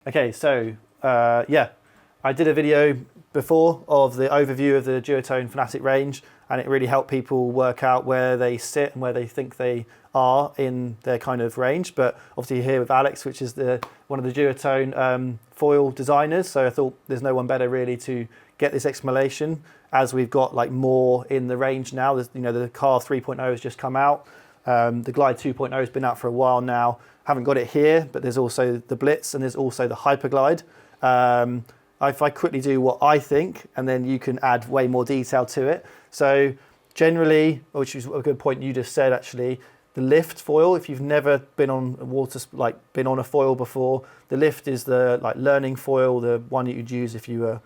Okay, so I did a video before of the overview of the Duotone Fanatic range, and it really helped people work out where they sit and where they think they are in their kind of range. But obviously you're here with Alex, which is one of the Duotone foil designers. So I thought there's no one better really to get this explanation, as we've got like more in the range now. There's, the Carve 3.0 has just come out. The Glide 2.0 has been out for a while now. Haven't got it here, but there's also the Blitz and there's also the Hyperglide. If I quickly do what I think, and then you can add way more detail to it. So generally, which is a good point you just said actually, the lift foil, if you've never been on a foil before, the lift is the learning foil, the one that you'd use if you were,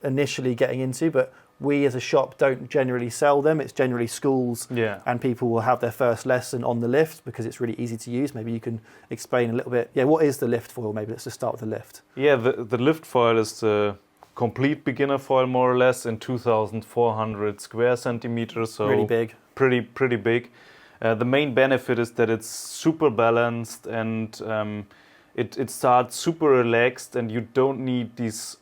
initially getting into, but we as a shop don't generally sell them. It's generally schools, and people will have their first lesson on the lift because it's really easy to use. Maybe you can explain a little bit. Yeah, what is the lift foil? Maybe let's just start with the lift. Yeah, the lift foil is the complete beginner foil, more or less, in 2,400 square centimeters. So really big. Pretty big. The main benefit is that it's super balanced and it starts super relaxed, and you don't need these.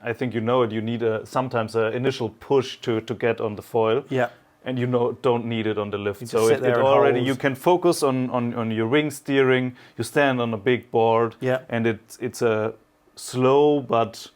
I think you need sometimes an initial push to get on the foil. Yeah. And don't need it on the lift. So you can focus on your wing steering. You stand on a big board. Yeah. And it's a slow but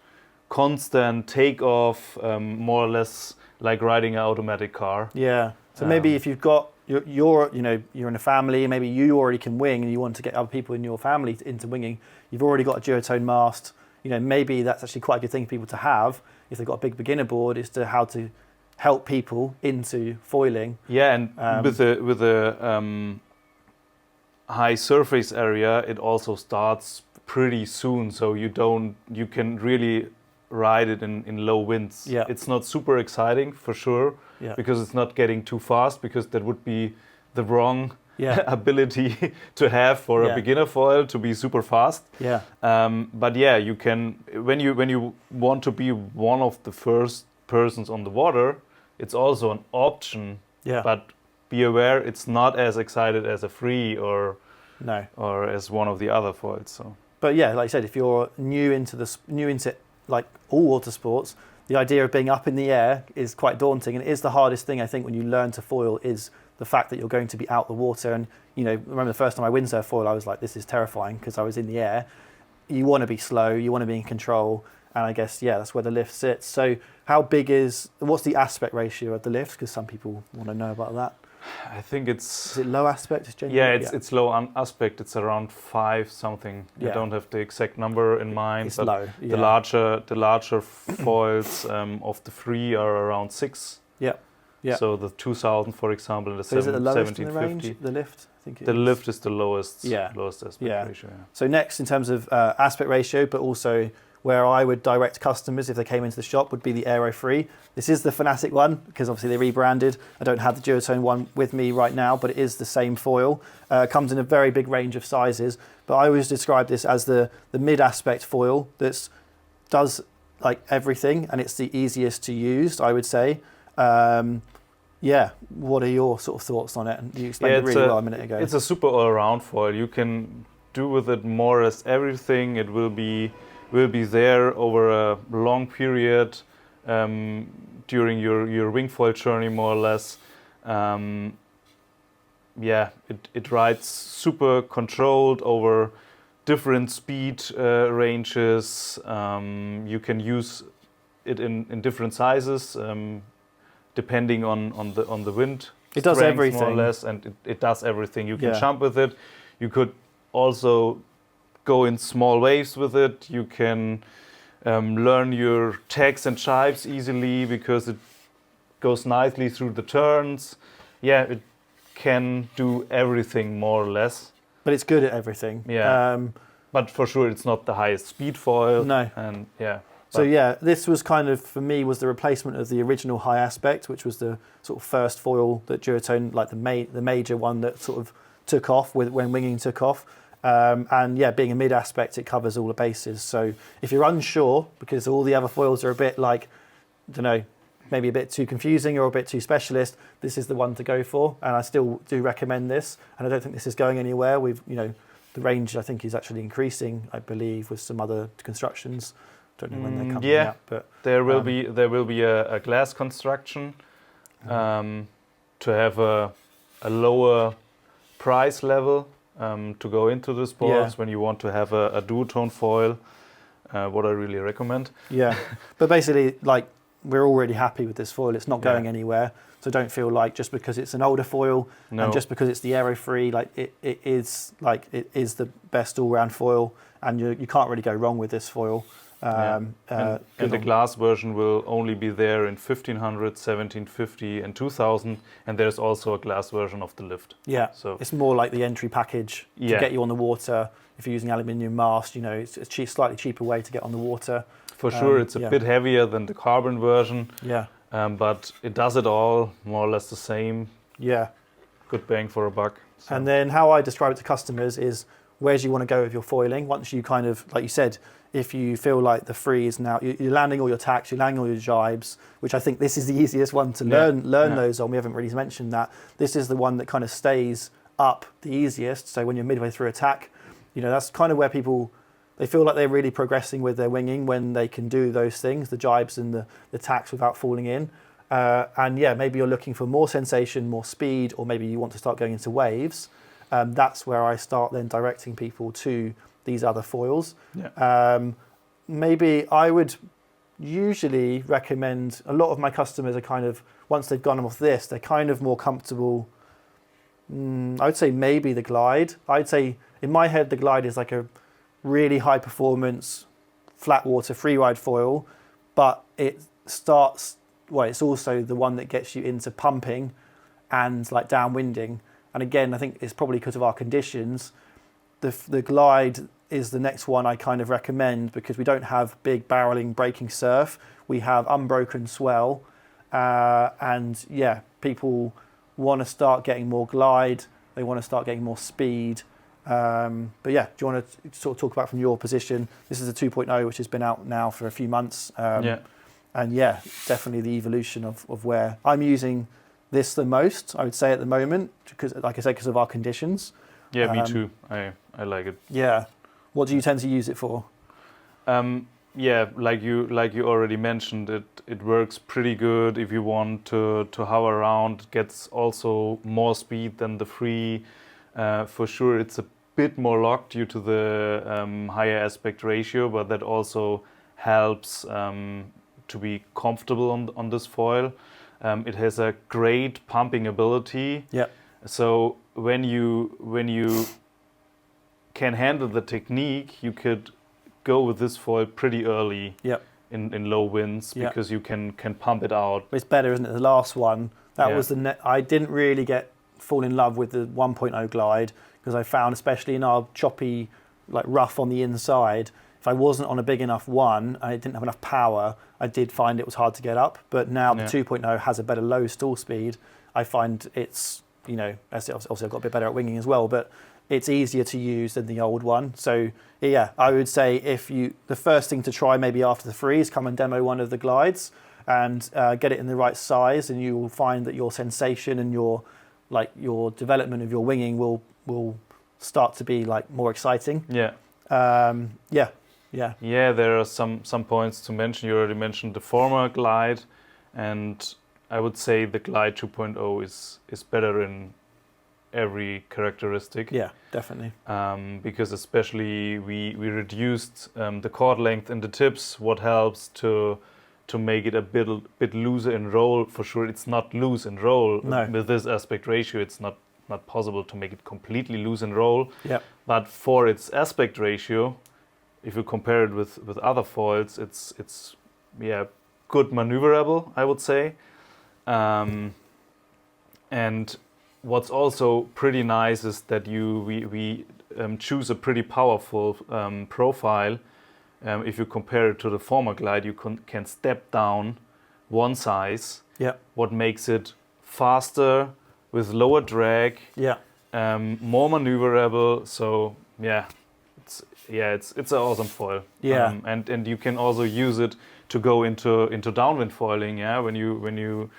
constant takeoff, more or less like riding an automatic car. Yeah. So maybe if you've got you're in a family, maybe you already can wing and you want to get other people in your family into winging, you've already got a Duotone mast. Maybe that's actually quite a good thing for people to have if they've got a big beginner board, is to how to help people into foiling. Yeah, and with the high surface area, it also starts pretty soon, so you can really ride it in low winds. Yeah. It's not super exciting for sure, because it's not getting too fast, because that would be the wrong ability to have for a beginner foil to be super fast. Yeah. But you can, when you want to be one of the first persons on the water, it's also an option. Yeah. But be aware, it's not as excited as a free or as one of the other foils. So. But yeah, like I said, if you're new into like all water sports, the idea of being up in the air is quite daunting, and it is the hardest thing I think when you learn to foil, is the fact that you're going to be out the water. And remember the first time I windsurf foil, I was like, this is terrifying, because I was in the air. You want to be slow, you want to be in control, and I guess that's where the lift sits. So what's the aspect ratio of the lift? Because some people want to know about that. I think is it low aspect? It's low aspect. It's around 5 something. I don't have the exact number in mind. It's but low. The larger foils of the free are around 6. Yeah. Yeah. So the 2000, for example, the 1750. The lift, I think. The lift is the lowest aspect ratio. Yeah. So next, in terms of aspect ratio, but also where I would direct customers if they came into the shop, would be the Aero 3. This is the Fanatic one, because obviously they rebranded. I don't have the Duotone one with me right now, but it is the same foil. It comes in a very big range of sizes, but I always describe this as the mid-aspect foil that does like everything, and it's the easiest to use, I would say. What are your sort of thoughts on it? And you explained it really well a minute ago. It's a super all-around foil. You can do with it more or less everything. It will be there over a long period during your wing foil journey, more or less. It rides super controlled over different speed ranges. You can use it in different sizes. Depending on the wind, it does everything more or less, and it does everything. You can jump with it. You could also go in small waves with it. You can learn your tags and jibes easily because it goes nicely through the turns. Yeah, it can do everything more or less. But it's good at everything. Yeah. But for sure, it's not the highest speed foil. No. And So this was kind of, for me, was the replacement of the original high aspect, which was the sort of first foil that Duotone, like the major one that sort of took off when winging took off. Being a mid aspect, it covers all the bases. So if you're unsure, because all the other foils are a bit like, I don't know, maybe a bit too confusing or a bit too specialist, this is the one to go for. And I still do recommend this. And I don't think this is going anywhere. We've, The range, I think, is actually increasing, I believe, with some other constructions. Don't know when they're coming out, but there will be a glass construction to have a lower price level to go into the sports when you want to have a duotone foil. What I really recommend. Yeah, but basically, like, we're already happy with this foil. It's not going anywhere. So don't feel like just because it's an older foil and just because it's the aero free, like it is the best all round foil, and you can't really go wrong with this foil. And the glass version will only be there in 1500, 1750, and 2000, and there's also a glass version of the Lift. Yeah, so it's more like the entry package to get you on the water. If you're using aluminium mast, you know, it's a slightly cheaper way to get on the water. For sure, it's a bit heavier than the carbon version. Yeah. But it does it all more or less the same. Yeah. Good bang for a buck. So. And then how I describe it to customers is where do you want to go with your foiling? Once you kind of, like you said, if you feel like the free is now, you're landing all your tacks, you're landing all your jibes, which I think this is the easiest one to learn those on. We haven't really mentioned that. This is the one that kind of stays up the easiest. So when you're midway through a tack, you know, that's kind of where people, they feel like they're really progressing with their winging when they can do those things, the jibes and the tacks without falling in. And yeah, maybe you're looking for more sensation, more speed, or maybe you want to start going into waves. That's where I start then directing people to these other foils. Yeah. Maybe I would usually recommend, a lot of my customers are kind of, once they've gone off this, they're kind of more comfortable. I would say maybe the Glide. I'd say in my head, the Glide is like a really high performance flat water free ride foil, but it starts, well, it's also the one that gets you into pumping and like downwinding. And again, I think it's probably because of our conditions. The Glide is the next one I kind of recommend because we don't have big barreling breaking surf. We have unbroken swell. And yeah, people want to start getting more glide. They want to start getting more speed. But yeah, do you want to sort of talk about from your position? This is a 2.0, which has been out now for a few months. And yeah, definitely the evolution of where I'm using this the most, I would say at the moment, because like I said, because of our conditions. Yeah, me too. I like it. Yeah. What do you tend to use it for? Yeah, like you already mentioned, it works pretty good if you want to hover around. It gets also more speed than the free. For sure, it's a bit more locked due to the higher aspect ratio, but that also helps to be comfortable on this foil. It has a great pumping ability. Yeah. So when you can handle the technique, you could go with this foil pretty early. Yep. In low winds because you can pump it out. It's better, isn't it? The last one, that was I didn't really fall in love with the 1.0 Glide because I found, especially in our choppy, like rough on the inside, if I wasn't on a big enough one and it didn't have enough power, I did find it was hard to get up. But now the 2.0 has a better low stall speed. I find it's, you know, obviously I've got a bit better at winging as well, but it's easier to use than the old one. So yeah, I would say the first thing to try maybe after the freeze, come and demo one of the Glides and get it in the right size, and you will find that your sensation and your development of your winging will start to be like more exciting. Yeah. Yeah, there are some points to mention. You already mentioned the former Glide, and I would say the Glide 2.0 is better in every characteristic. Yeah, definitely. Because especially we reduced the cord length in the tips, what helps to make it a bit looser in roll. For sure, it's not loose in roll. No. With this aspect ratio, it's not possible to make it completely loose in roll. Yeah. But for its aspect ratio, if you compare it with other foils, it's good maneuverable, I would say. And what's also pretty nice is that we choose a pretty powerful profile. If you compare it to the former Glide, you can step down one size. Yeah. What makes it faster with lower drag. Yeah. More maneuverable. So it's an awesome foil. Yeah. And you can also use it to go into downwind foiling. Yeah. When you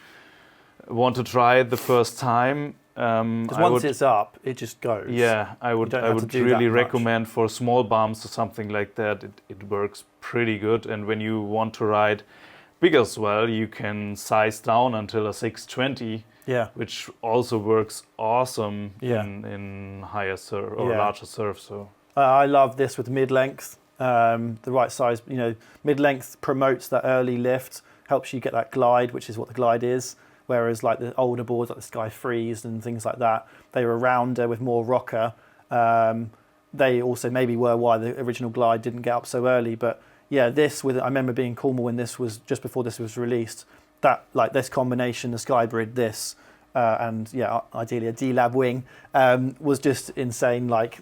want to try it the first time, Because once it's up, it just goes. Yeah, I would really recommend for small bumps or something like that. It works pretty good. And when you want to ride big as well, you can size down until a 620. Yeah. Which also works awesome Yeah. in higher surf or larger surf. So I love this with mid-length. The right size, mid-length promotes that early lift, helps you get that glide, which is what the glide is. Whereas like the older boards, like the Sky Freeze and things like that, they were rounder with more rocker. They also maybe were why the original Glide didn't get up so early. But yeah, I remember being in Cornwall when this was just before this was released. That like this combination, the Skybrid, this. And yeah, ideally a D-Lab wing was just insane. Like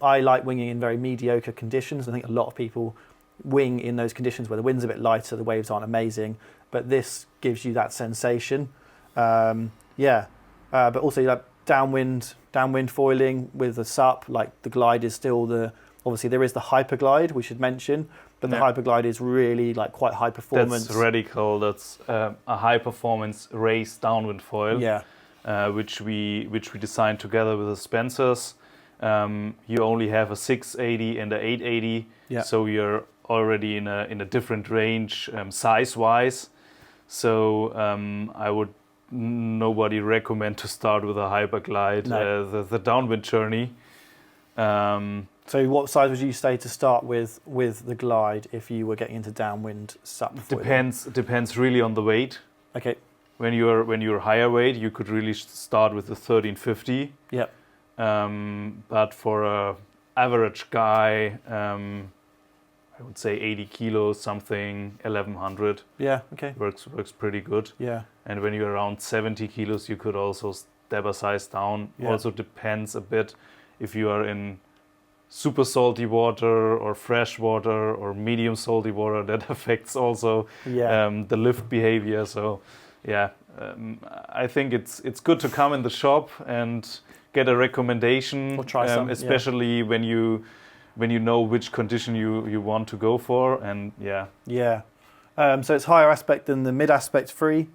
I like winging in very mediocre conditions. I think a lot of people wing in those conditions where the wind's a bit lighter, the waves aren't amazing, but this gives you that sensation. But also like downwind foiling with the SUP, like the Glide is still obviously there is the Hyper Glide we should mention, but the Hyper Glide is really like quite high performance. That's radical. That's a high performance race downwind foil. Yeah. Which we designed together with the Spencers. You only have a 680 and a 880. Yeah. So you're already in a different range size wise. So I would nobody recommend to start with a Hyper Glide. No. The downwind journey. So what size would you say to start with the Glide if you were getting into downwind SUP? Depends really on the weight. Okay. When you're higher weight, you could really start with the 1350. Yep. But for a average guy, I would say 80 kilos, something 1100. Yeah. Okay. Works pretty good. Yeah. And when you're around 70 kilos, you could also step a size down. Yeah. Also depends a bit if you are in super salty water or fresh water or medium salty water. That affects also the lift behavior. So I think it's good to come in the shop and get a recommendation, or try some, especially when you know which condition you want to go for. And so it's higher aspect than the mid aspect free.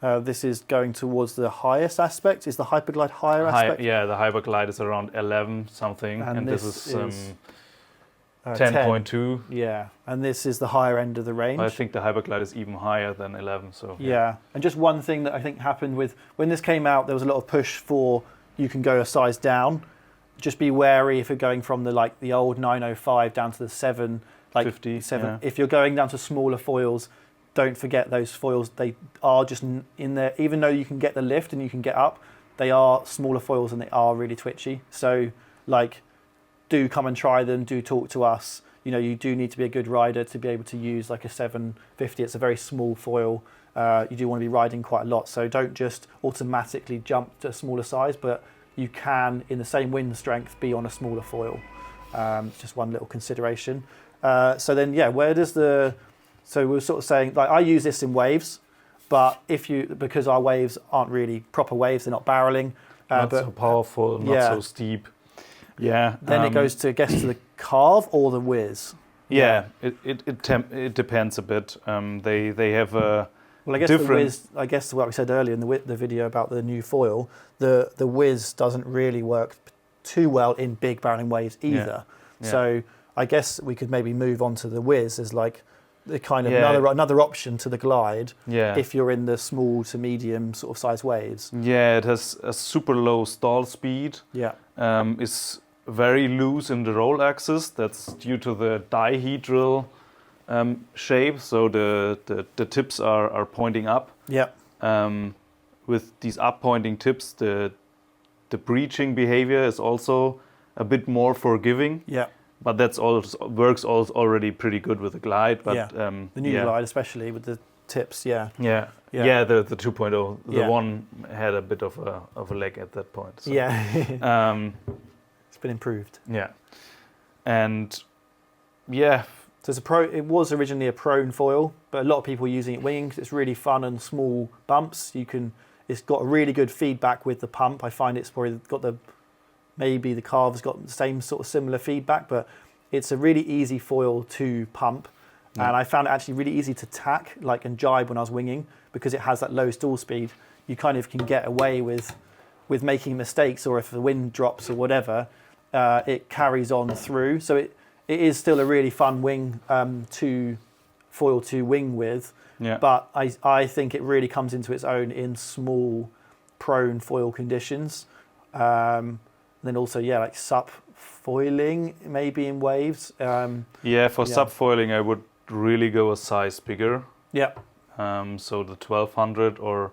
This is going towards the highest aspect. Is the Hyperglide higher aspect? Yeah, the Hyperglide is around 11 something, and this is 10.2. Yeah, and this is the higher end of the range. I think the Hyperglide is even higher than 11. So yeah, and just one thing that I think happened when this came out, there was a lot of push for you can go a size down. Just be wary if you're going from the old 905 down to the 750. If you're going down to smaller foils, don't forget those foils. They are just in there, even though you can get the lift and you can get up, they are smaller foils and they are really twitchy. So do come and try them, do talk to us. You do need to be a good rider to be able to use like a 750. It's a very small foil. You do want to be riding quite a lot. So don't just automatically jump to a smaller size, but you can, in the same wind strength, be on a smaller foil. It's just one little consideration. So we were sort of saying, I use this in waves, but because our waves aren't really proper waves, they're not barreling. Not so powerful, not so steep. Yeah. Then it goes to the Carve or the Whizz. Yeah, it depends a bit. They have a Well, I guess different. The Whizz, I guess what we said earlier in the video about the new foil, the Whizz doesn't really work too well in big barreling waves either. Yeah. So I guess we could maybe move on to the Whizz as like the kind of another option to the Glide if you're in the small to medium sort of size waves. Yeah, it has a super low stall speed. Yeah. Is very loose in the roll axis. That's due to the dihedral shape. So the tips are pointing up. Yeah. With these up pointing tips, the breaching behavior is also a bit more forgiving. Yeah. But works already pretty good with the Glide. But the new Glide, especially with the tips. Yeah. Yeah. The 2.0. The one had a bit of a lag at that point. So. Yeah. It's been improved. Yeah. And yeah. So it was originally a prone foil, but a lot of people are using it winging because it's really fun and small bumps. It's got a really good feedback with the pump. I find it's probably got maybe the Carve's got the same sort of similar feedback, but it's a really easy foil to pump. Mm. And I found it actually really easy to tack and jibe when I was winging because it has that low stall speed. You kind of can get away with with making mistakes, or if the wind drops or whatever, it carries on through. So it is still a really fun wing to foil to wing with. Yeah. But I think it really comes into its own in small, prone foil conditions. Then also, like sup foiling, maybe in waves. For sup foiling, I would really go a size bigger. Yeah. So the 1200 or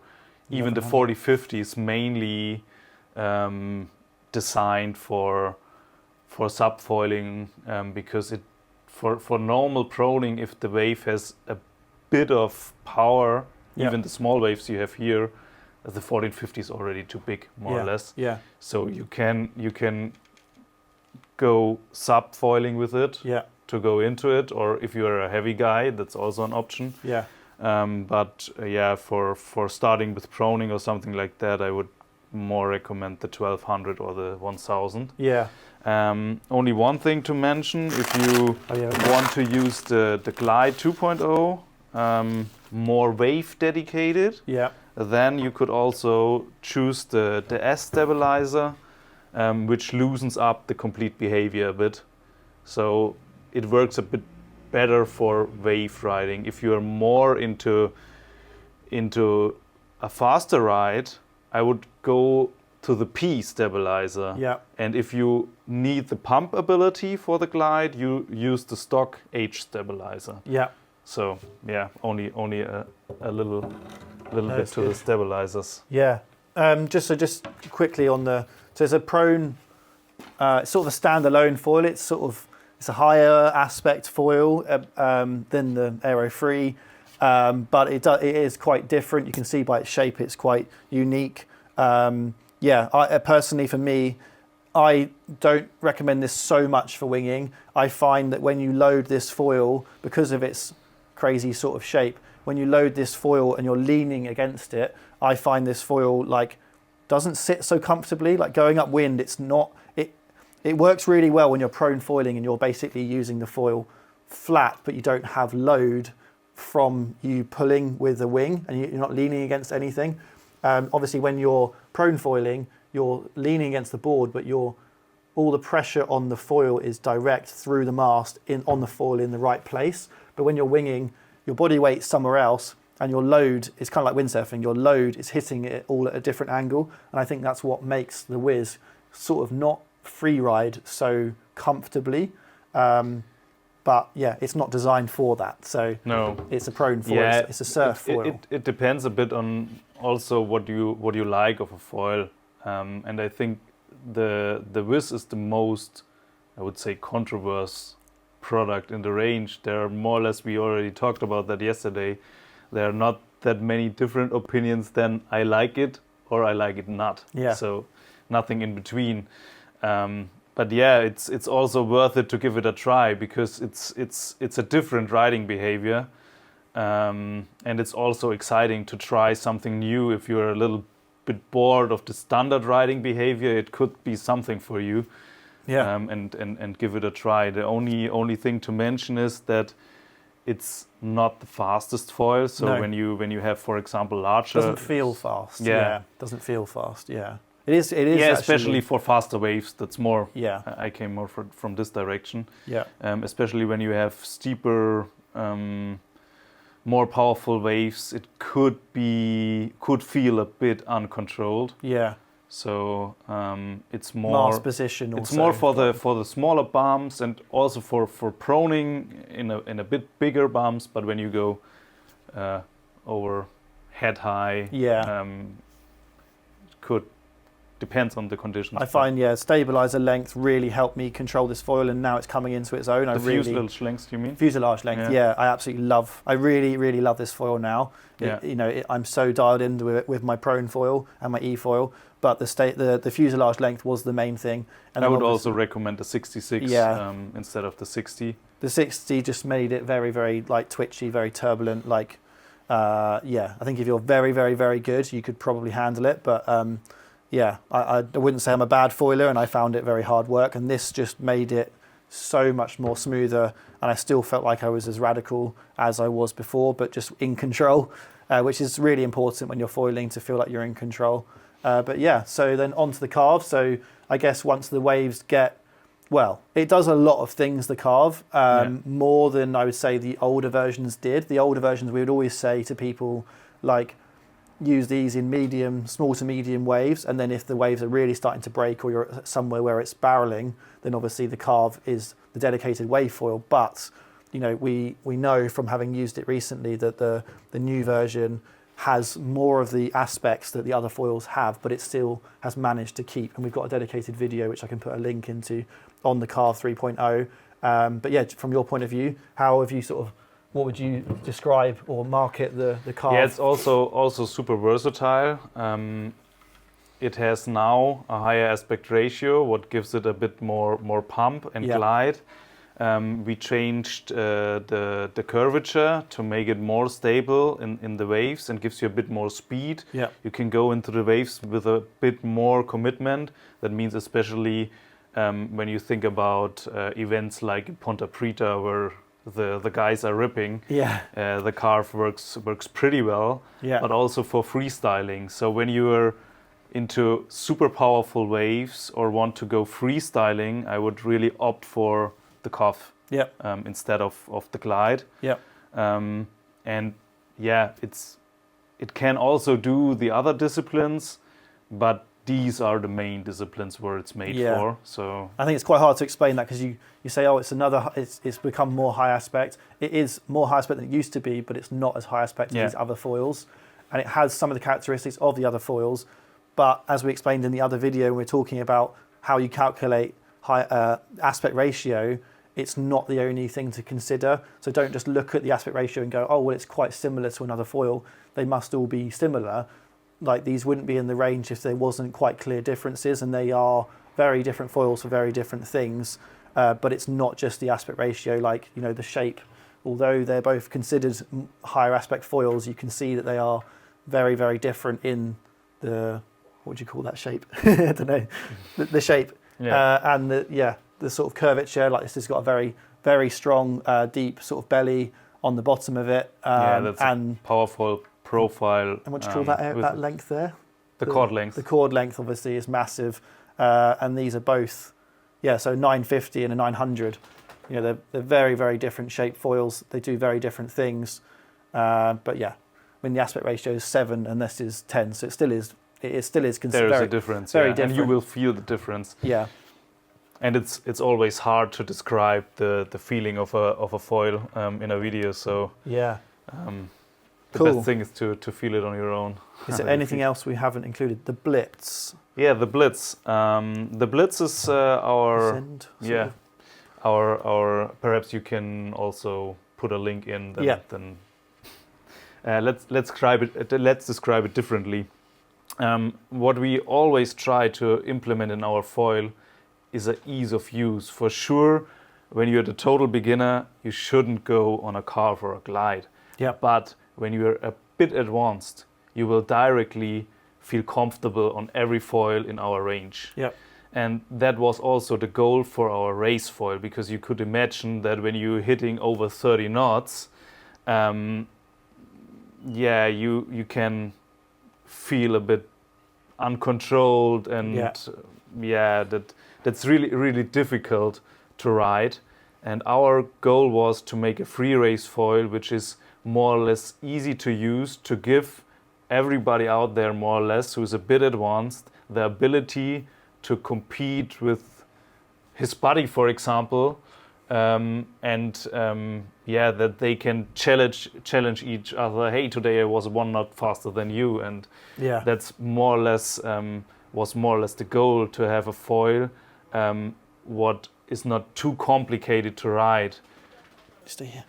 even the 4050 is mainly designed for sup foiling because it for normal proning, if the wave has a bit of power, even the small waves you have here, the 1450 is already too big, more or less. Yeah. So you can go sub foiling with it to go into it, or if you're a heavy guy, that's also an option. Yeah. For starting with proning or something like that, I would more recommend the 1200 or the 1000. Yeah. Only one thing to mention: if you want to use the Glide 2.0, more wave dedicated, then you could also choose the S stabilizer, which loosens up the complete behavior a bit. So it works a bit better for wave riding. If you're more into a faster ride, I would go to the P stabilizer. Yeah. And if you need the pump ability for the Glide, you use the stock H stabilizer. Yeah. So only a little bit to the stabilizers. Yeah. Just quickly on so it's a prone, it's sort of a standalone foil. It's a higher aspect foil than the Aero 3, but it is quite different. You can see by its shape, it's quite unique. I personally, for me, I don't recommend this so much for winging. I find that when you load this foil, because of its crazy sort of shape, when you load this foil and you're leaning against it, I find this foil doesn't sit so comfortably. Like going upwind, it works really well when you're prone foiling and you're basically using the foil flat, but you don't have load from you pulling with the wing and you're not leaning against anything. Obviously, when you're prone foiling, you're leaning against the board, but all the pressure on the foil is direct through the mast on the foil in the right place. But when you're winging, your body weight's somewhere else, and your load is kind of like windsurfing. Your load is hitting it all at a different angle, and I think that's what makes the Whizz sort of not free ride so comfortably. But it's not designed for that. So no, it's a prone foil. It's a surf foil. It depends a bit on also what you like of a foil, and I think the Whizz is the most, I would say, controversial product in the range. There are more or less, we already talked about that yesterday, there are not that many different opinions than I like it or I like it not. So nothing in between. But it's also worth it to give it a try because it's a different riding behavior, and it's also exciting to try something new. If you're a little bit bored of the standard riding behavior, it could be something for you. And give it a try. The only thing to mention is that it's not the fastest foil. So when you have, for example, larger, doesn't feel fast. Doesn't feel fast. It is. Especially for faster waves. That's more. I came more from this direction. Especially when you have steeper, more powerful waves, it could feel a bit uncontrolled. So it's more mast position. Also. It's more for the smaller bumps and also for proning in a bit bigger bumps. But when you go over head high, depends on the conditions. I find stabilizer length really helped me control this foil, and now it's coming into its own. Fuselage length, you mean? Fuselage length, I absolutely love. I really, really love this foil now. I'm so dialed into it with my prone foil and my E-foil, but the fuselage length was the main thing. And I would also recommend the 66 instead of the 60. The 60 just made it very, very twitchy, very turbulent. I think if you're very, very, very good, you could probably handle it, but. I wouldn't say I'm a bad foiler, and I found it very hard work, and this just made it so much more smoother, and I still felt like I was as radical as I was before, but just in control, which is really important when you're foiling, to feel like you're in control. But yeah, so then onto the Carve. So I guess once the waves get, well, it does a lot of things, the Carve, more than I would say the older versions did. The older versions, we would always say to people, like, use these in medium, small to medium waves, and then if the waves are really starting to break or you're somewhere where it's barreling, then obviously the Carve is the dedicated wave foil. But, you know, we know from having used it recently that the new version has more of the aspects that the other foils have, but it still has managed to keep. And we've got a dedicated video, which I can put a link into, on the Carve 3.0. But yeah, from your point of view, how have you what would you describe or market the Carve? Yeah, it's also super versatile. It has now a higher aspect ratio, what gives it a bit more pump and glide. We changed the curvature to make it more stable in the waves and gives you a bit more speed. Yeah. You can go into the waves with a bit more commitment. That means especially when you think about events like Ponta Preta where the guys are ripping, the Carve works pretty well, but also for freestyling. So when you are into super powerful waves or want to go freestyling, I would really opt for the Carve instead of the Glide. And yeah, it can also do the other disciplines, but these are the main disciplines where it's made for. So I think it's quite hard to explain that because you say, oh, it's become more high aspect. It is more high aspect than it used to be, but it's not as high aspect as these other foils. And it has some of the characteristics of the other foils. But as we explained in the other video, we're talking about how you calculate high aspect ratio. It's not the only thing to consider. So don't just look at the aspect ratio and go, oh, well, it's quite similar to another foil. They must all be similar. Like, these wouldn't be in the range if there wasn't quite clear differences, and they are very different foils for very different things. But it's not just the aspect ratio, like, you know, the shape. Although they're both considered higher aspect foils, you can see that they are very, very different in the, what would you call that shape? I don't know, the shape. And the sort of curvature. Like, this has got a very, very strong, deep sort of belly on the bottom of it. That's a powerful profile. And what do you call that length there? The chord length. The chord length obviously is massive. And these are both, so 950 and a 900. You know, they're very, very different shaped foils. They do very different things. But yeah, I mean, the aspect ratio is 7 and this is 10. So it still is considered there is a difference. Very different. And you will feel the difference. Yeah. And it's always hard to describe the feeling of a foil in a video. So yeah. The best thing is to feel it on your own. Is there anything else we haven't included? The Blitz. Yeah, the Blitz. The Blitz is our our. Perhaps you can also put a link in. Then let's describe it. Let's describe it differently. What we always try to implement in our foil is an ease of use. For sure, when you're the total beginner, you shouldn't go on a Carve or a Glide. Yeah. But when you're a bit advanced, you will directly feel comfortable on every foil in our range. Yeah. And that was also the goal for our race foil, because you could imagine that when you're hitting over 30 knots, you can feel a bit uncontrolled, and that's really, really difficult to ride. And our goal was to make a free race foil, which is more or less easy to use, to give everybody out there more or less who is a bit advanced the ability to compete with his buddy, for example, that they can challenge each other. Hey, today I was 1 knot faster than you, and that's more or less was more or less the goal, to have a foil what is not too complicated to ride. Stay here.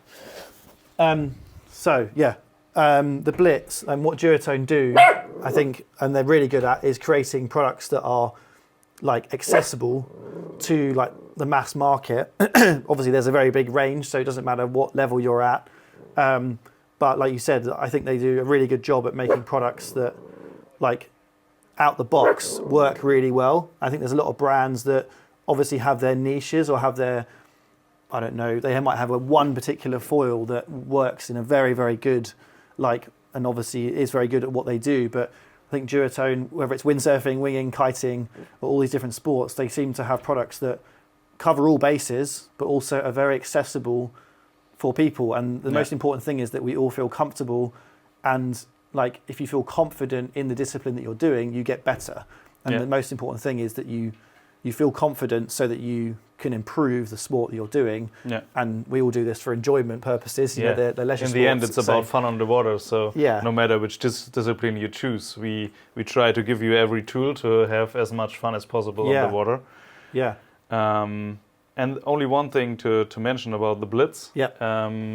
The Blitz and what Duotone do, I think, and they're really good at, is creating products that are like accessible to like the mass market. Obviously, there's a very big range, so it doesn't matter what level you're at. But like you said, I think they do a really good job at making products that, like, out the box work really well. I think there's a lot of brands that obviously have their niches or have their, I don't know, they might have one particular foil that works in a very, very good, like, and obviously is very good at what they do, but I think Duotone, whether it's windsurfing, winging, kiting, or all these different sports, they seem to have products that cover all bases, but also are very accessible for people. And the most important thing is that we all feel comfortable, and like if you feel confident in the discipline that you're doing, you get better. And the most important thing is that you feel confident so that you can improve the sport that you're doing. Yeah. And we all do this for enjoyment purposes. You know, they're leisure sports. In the end, it's about fun on the water. So no matter which discipline you choose, we try to give you every tool to have as much fun as possible on the water. Yeah. And only one thing to mention about the Blitz. Yeah.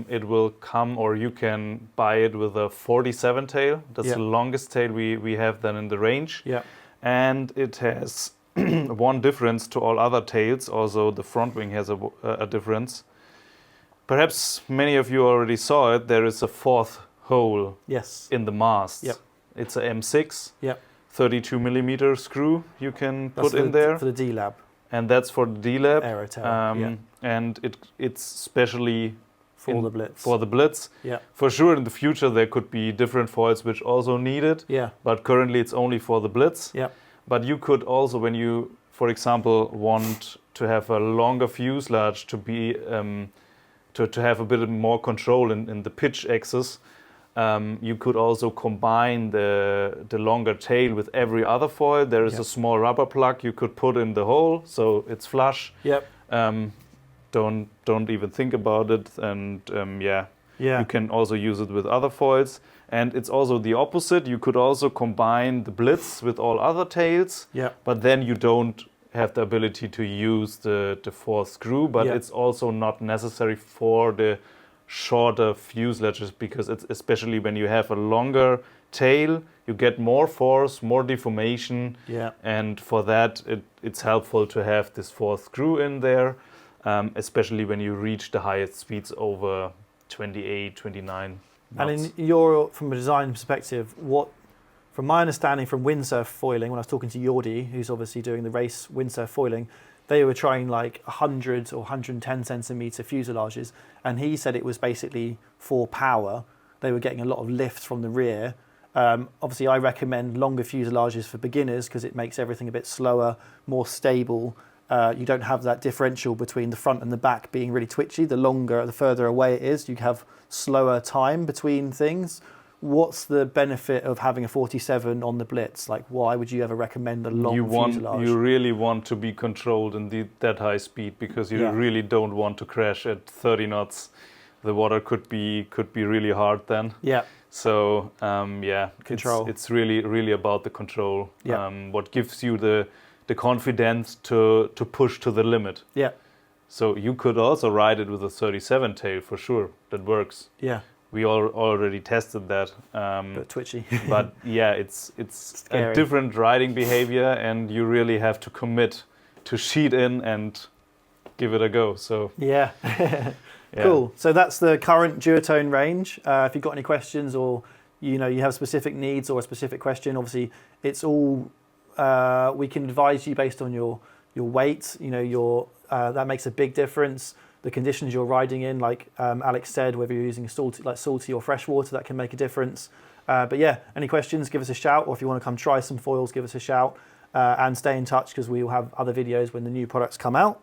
It will come, or you can buy it with a 47 tail. That's the longest tail we have then in the range. Yeah. And it has one difference to all other tails. Also, the front wing has a difference. Perhaps many of you already saw it. There is a fourth hole in the mast. Yep. It's a M6, 32 millimeter screw you can put in there. For the D-Lab. And that's for the D-Lab. Aero tail. And it's specially for the Blitz. For the Blitz. Yeah. For sure, in the future there could be different foils which also need it. Yeah. But currently it's only for the Blitz. Yeah. But you could also, when you, for example, want to have a longer fuselage to be to have a bit more control in the pitch axis, you could also combine the longer tail with every other foil. There is a small rubber plug you could put in the hole, so it's flush. Yep. Don't even think about it, and you can also use it with other foils. And it's also the opposite. You could also combine the Blitz with all other tails, but then you don't have the ability to use the fourth screw, but it's also not necessary for the shorter fuselages, because it's especially when you have a longer tail, you get more force, more deformation, and for that it's helpful to have this fourth screw in there, especially when you reach the highest speeds over 28, 29 knots. And in your, from a design perspective, from my understanding from windsurf foiling, when I was talking to Jordi, who's obviously doing the race windsurf foiling, they were trying like 100 or 110 centimetre fuselages, and he said it was basically for power. They were getting a lot of lift from the rear. Obviously, I recommend longer fuselages for beginners because it makes everything a bit slower, more stable. You don't have that differential between the front and the back being really twitchy. The further away it is, you have slower time between things. What's the benefit of having a 47 on the Blitz? Like, why would you ever recommend a long fuselage? You really want to be controlled in that high speed, because you really don't want to crash at 30 knots. The water could be really hard then. Yeah. So control. It's really about the control. Yeah. What gives you the confidence to push to the limit. Yeah. So you could also ride it with a 37 tail for sure. That works. Yeah. We already tested that. But twitchy. But yeah, it's a different riding behavior, and you really have to commit to sheet in and give it a go. So yeah. Cool. So that's the current Duotone range. If you've got any questions, or you have specific needs or a specific question, obviously it's all we can advise you based on your weight. That makes a big difference. The conditions you're riding in, like Alex said, whether you're using salty or fresh water, that can make a difference. But yeah, any questions, give us a shout, or if you want to come try some foils, give us a shout, and stay in touch, because we will have other videos when the new products come out.